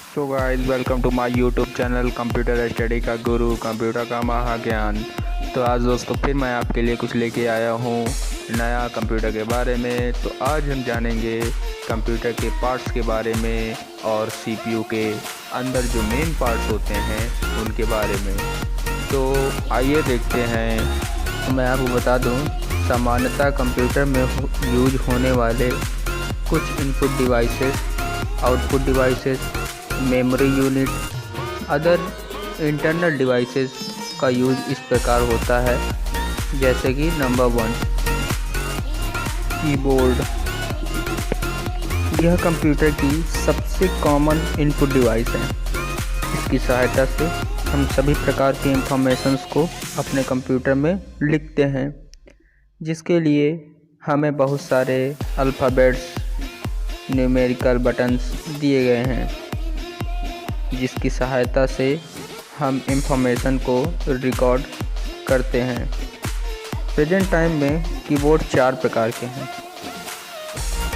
So guys, welcome to my YouTube channel Computer Study का गुरु, computer का महाज्ञान। तो आज दोस्तों फिर मैं आपके लिए कुछ लेके आया हूँ नया कंप्यूटर के बारे में। तो आज हम जानेंगे कंप्यूटर के पार्ट्स के बारे में और सीपीयू के अंदर जो मेन पार्ट्स होते हैं उनके बारे में। तो आइए देखते हैं। तो मैं आपको बता दूं, सामान्यतः कंप्यूटर में यूज होने वाले कुछ input devices, output devices, memory unit, other internal devices का यूज इस प्रकार होता है। जैसे कि नंबर 1, कीबोर्ड। यह कंप्यूटर की सबसे कॉमन इनपुट डिवाइस है। इसकी सहायता से हम सभी प्रकार के इंफॉर्मेशंस को अपने कंप्यूटर में लिखते हैं, जिसके लिए हमें बहुत सारे अल्फ़ाबेट्स, न्यूमेरिकल बटन्स दिए गए हैं, जिसकी सहायता से हम इंफॉर्मेशन को रिकॉर्ड करते हैं। प्रेजेंट टाइम में कीबोर्ड 4 प्रकार के हैं,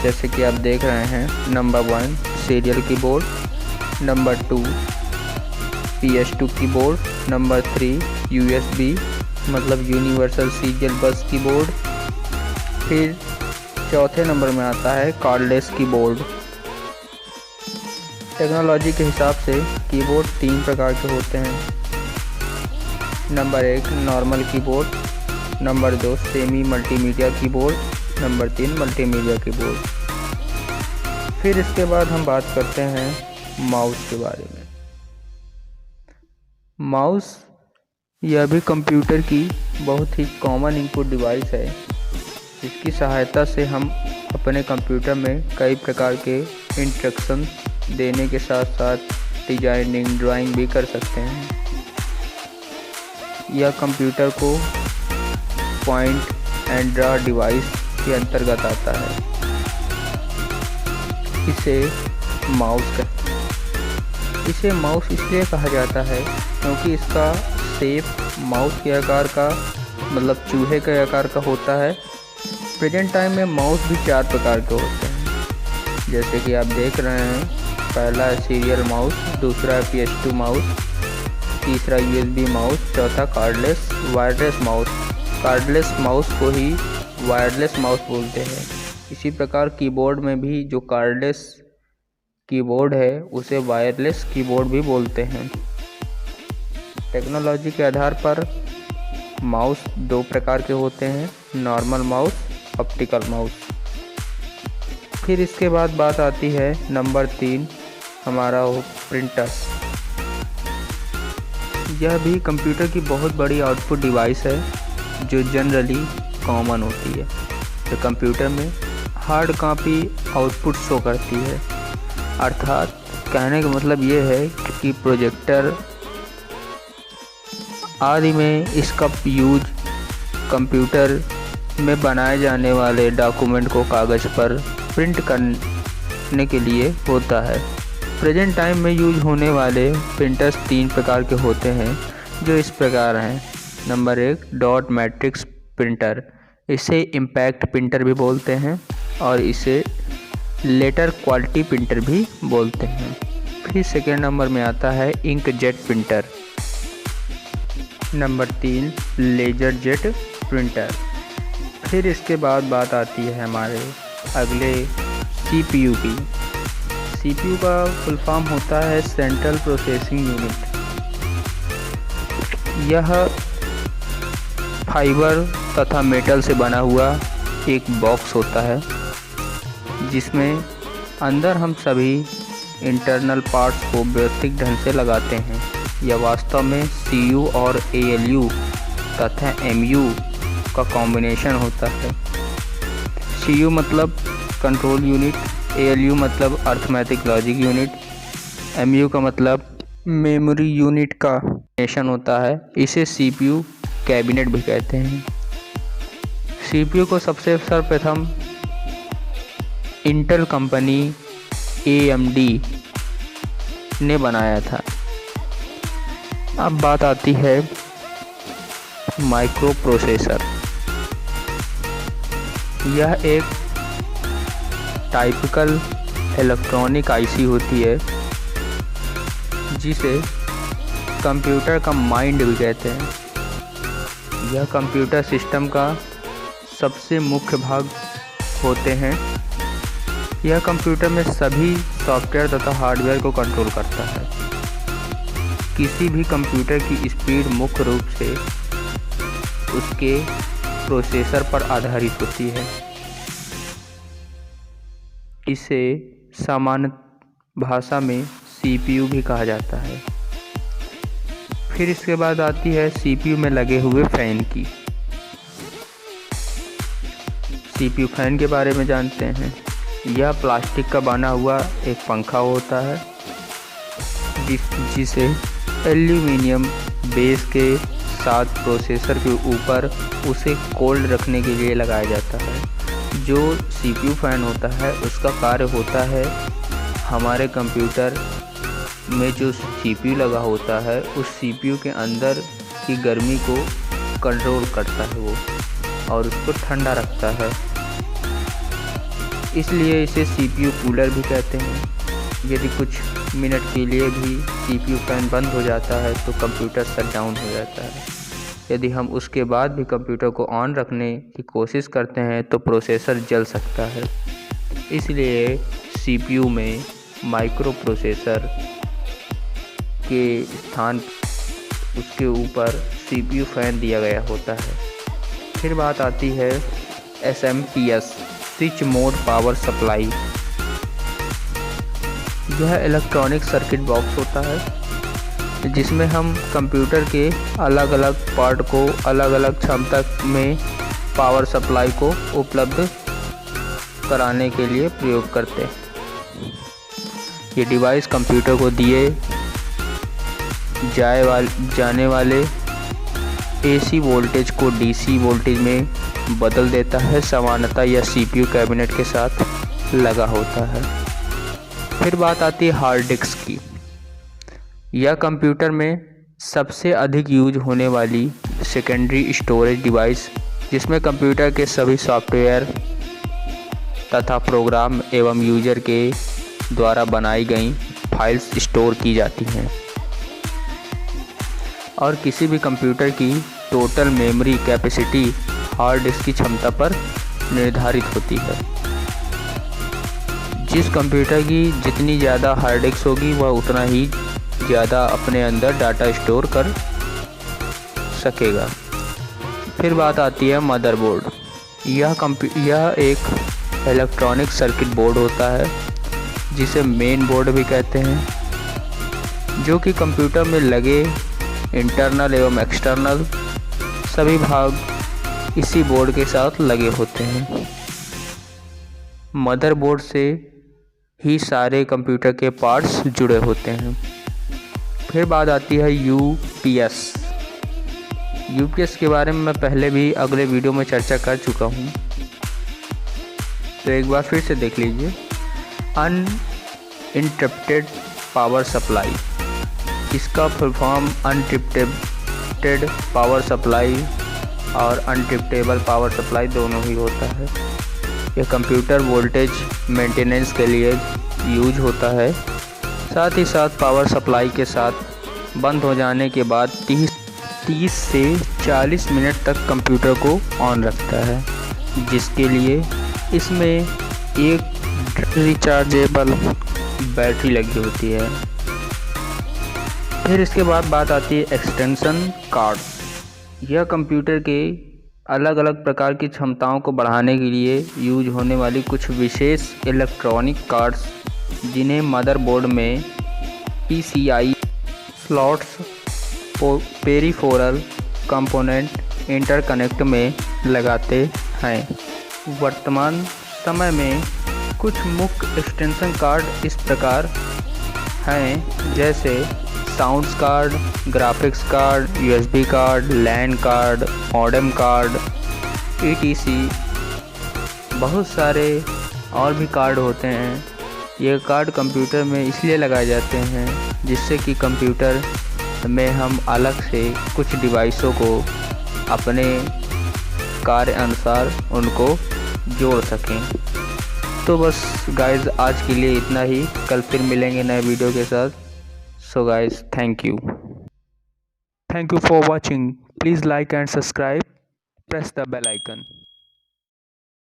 जैसे कि आप देख रहे हैं। Number 1 serial keyboard, number 2 PS2 keyboard, number 3 USB मतलब यूनिवर्सल सीरियल बस कीबोर्ड। फिर चौथे नंबर में आता है कार्डलेस कीबोर्ड। टेक्नोलॉजी के हिसाब से कीबोर्ड 3 प्रकार के होते हैं। Number 1 normal keyboard, number 2 semi multimedia keyboard, number 3 multimedia keyboard. फिर इसके बाद हम बात करते हैं माउस के बारे में। माउस यह भी कंप्यूटर की बहुत ही कॉमन इनपुट डिवाइस है। इसकी सहायता से हम अपने कंप्यूटर में कई प्रकार के इंस्ट्रक्शन देने के साथ साथ डिजाइनिंग, ड्राइंग भी कर सकते हैं। यह कंप्यूटर को पॉइंट एंड ड्रा डिवाइस के अंतर्गत आता है। इसे माउस कहते हैं। इसे माउस इसलिए कहा जाता है क्योंकि इसका शेप माउस के आकार का मतलब चूहे के आकार का होता है। प्रेजेंट टाइम में माउस भी 4 प्रकार के होते हैं, जैसे कि आप देख रहे हैं। पहला है सीरियल माउस, दूसरा है PS2 माउस, तीसरा USB माउस, चौथा cardless wireless mouse. Cardless mouse को ही वायरलेस माउस बोलते हैं। इसी प्रकार कीबोर्ड में भी जो कार्डलेस कीबोर्ड है उसे वायरलेस कीबोर्ड भी बोलते हैं। टेक्नोलॉजी के आधार पर माउस 2 प्रकार के होते हैं, नॉर्मल माउस, ऑप्टिकल माउस। फिर इसके बाद बात आती है नंबर 3 हमारा हो प्रिंटर्स। यह भी कंप्यूटर की बहुत बड़ी आउटपुट डिवाइस है जो जनरली कॉमन होती है। तो कंप्यूटर में हार्ड कॉपी आउटपुट शो करती है, अर्थात कहने का मतलब ये है कि प्रोजेक्टर आदि में इसका यूज कंप्यूटर में बनाए जाने वाले डॉक्यूमेंट को कागज़ पर प्रिंट करने के लिए होता है। प्रेजेंट टाइम में यूज होने वाले प्रिंटर्स 3 प्रकार के होते हैं, जो इस प्रकार हैं। नंबर 1 डॉट मैट्रिक्स प्रिंटर, इसे इम्पैक्ट प्रिंटर भी बोलते हैं और इसे लेटर क्वालिटी प्रिंटर भी बोलते हैं। फिर सेकेंड नंबर में आता है inkjet printer. Number 3 laser jet printer. फिर इसके बाद बात आती है हमारे अगले CPU की। CPU का फुल फॉर्म होता है सेंट्रल प्रोसेसिंग यूनिट। यह फाइबर तथा मेटल से बना हुआ एक बॉक्स होता है, जिसमें अंदर हम सभी इंटरनल पार्ट्स को व्यवस्थित ढंग से लगाते हैं। यह वास्तव में CU और ALU तथा MU का कॉम्बिनेशन होता है। CU मतलब कंट्रोल यूनिट, ALU मतलब अर्थमेटिक लॉजिक यूनिट, MU का मतलब मेमोरी यूनिट का कॉम्बिनेशन होता है। इसे CPU कैबिनेट भी कहते हैं। CPU को सबसे सर्वप्रथम इंटेल कंपनी AMD ने बनाया था। अब बात आती है माइक्रो प्रोसेसर। यह एक टाइपिकल इलेक्ट्रॉनिक आईसी होती है जिसे कंप्यूटर का माइंड भी कहते हैं। यह कंप्यूटर सिस्टम का सबसे मुख्य भाग होते हैं। यह कंप्यूटर में सभी सॉफ्टवेयर तथा हार्डवेयर को कंट्रोल करता है। किसी भी कंप्यूटर की स्पीड मुख्य रूप से उसके प्रोसेसर पर आधारित होती है। इसे सामान्य भाषा में सीपीयू भी कहा जाता है। फिर इसके बाद आती है सीपीयू में लगे हुए फैन की। सीपीयू फैन के बारे में जानते हैं। यह प्लास्टिक का बना हुआ एक पंखा होता है जिसे एल्यूमिनियम बेस के साथ प्रोसेसर के ऊपर उसे कोल्ड रखने के लिए लगाया जाता है। जो सीपीयू फैन होता है उसका कार्य होता है हमारे कंप्यूटर में जो सीपीयू लगा होता है उस सीपीयू के अंदर की गर्मी को कंट्रोल करता है वो, और उसको ठंडा रखता है। इसलिए इसे सीपीयू कूलर भी कहते हैं। यदि कुछ मिनट के लिए भी सीपीयू फैन बंद हो जाता है तो कंप्यूटर शट डाउन हो जाता है। यदि हम उसके बाद भी कंप्यूटर को ऑन रखने की कोशिश करते हैं तो प्रोसेसर जल सकता है। इसलिए सीपीयू में माइक्रो प्रोसेसर के स्थान उसके ऊपर सीपीयू फैन दिया गया होता है। फिर बात आती है SMPS switch mode power supply. यह इलेक्ट्रॉनिक सर्किट बॉक्स होता है जिसमें हम कंप्यूटर के अलग अलग पार्ट को अलग अलग क्षमता में पावर सप्लाई को उपलब्ध कराने के लिए प्रयोग करते हैं। ये डिवाइस कंप्यूटर को दिए जाने वाले AC वोल्टेज को DC वोल्टेज में बदल देता है। सामान्यतः यह CPU कैबिनेट के साथ लगा होता है। फिर बात आती है हार्ड डिस्क की। यह कंप्यूटर में सबसे अधिक यूज होने वाली सेकेंडरी स्टोरेज डिवाइस जिसमें कंप्यूटर के सभी सॉफ्टवेयर तथा प्रोग्राम एवं यूजर के द्वारा बनाई गई फाइल्स स्टोर की जाती हैं, और किसी भी कंप्यूटर की total memory capacity hard disk की क्षमता पर निर्धारित होती है। जिस कंप्यूटर की जितनी ज़्यादा हार्ड डिस्क होगी वह उतना ही ज़्यादा अपने अंदर डाटा स्टोर कर सकेगा। फिर बात आती है मदरबोर्ड। यह एक इलेक्ट्रॉनिक सर्किट बोर्ड होता है जिसे मेन बोर्ड भी कहते हैं, जो कि कंप्यूटर में लगे इंटरनल एवं एक्सटर्नल सभी भाग इसी बोर्ड के साथ लगे होते हैं। मदरबोर्ड से ही सारे कंप्यूटर के पार्ट्स जुड़े होते हैं। फिर बात आती है UPS। UPS के बारे में मैं पहले भी अगले वीडियो में चर्चा कर चुका हूँ, तो एक बार फिर से देख लीजिए। अनइंटरप्टेड पावर सप्लाई, इसका full form uninterrupted power supply और अनइंटरप्टेबल पावर सप्लाई दोनों ही होता है। यह कंप्यूटर वोल्टेज मेंटेनेंस के लिए यूज होता है। साथ ही साथ पावर सप्लाई के साथ बंद हो जाने के बाद 30 से 40 मिनट तक कंप्यूटर को ऑन रखता है, जिसके लिए इसमें एक रिचार्जेबल बैटरी लगी होती है। फिर इसके बाद बात आती है एक्सटेंशन कार्ड। यह कंप्यूटर के अलग अलग प्रकार की क्षमताओं को बढ़ाने के लिए यूज होने वाली कुछ विशेष इलेक्ट्रॉनिक कार्ड्स जिन्हें मदरबोर्ड में PCI slots peripheral component interconnect में लगाते हैं। वर्तमान समय में कुछ मुख्य एक्सटेंशन कार्ड इस प्रकार हैं, जैसे sounds card, graphics card, USB card, LAN card, modem card, ETC। बहुत सारे और भी कार्ड होते हैं। ये कार्ड कंप्यूटर में इसलिए लगाए जाते हैं जिससे कि कंप्यूटर में हम अलग से कुछ डिवाइसों को अपने कार्य अनुसार उनको जोड़ सकें। तो बस गाइस, आज के लिए इतना ही। कल फिर मिलेंगे नए वीडियो के साथ। So guys, thank you. Thank you for watching. Please like and subscribe. Press the bell icon.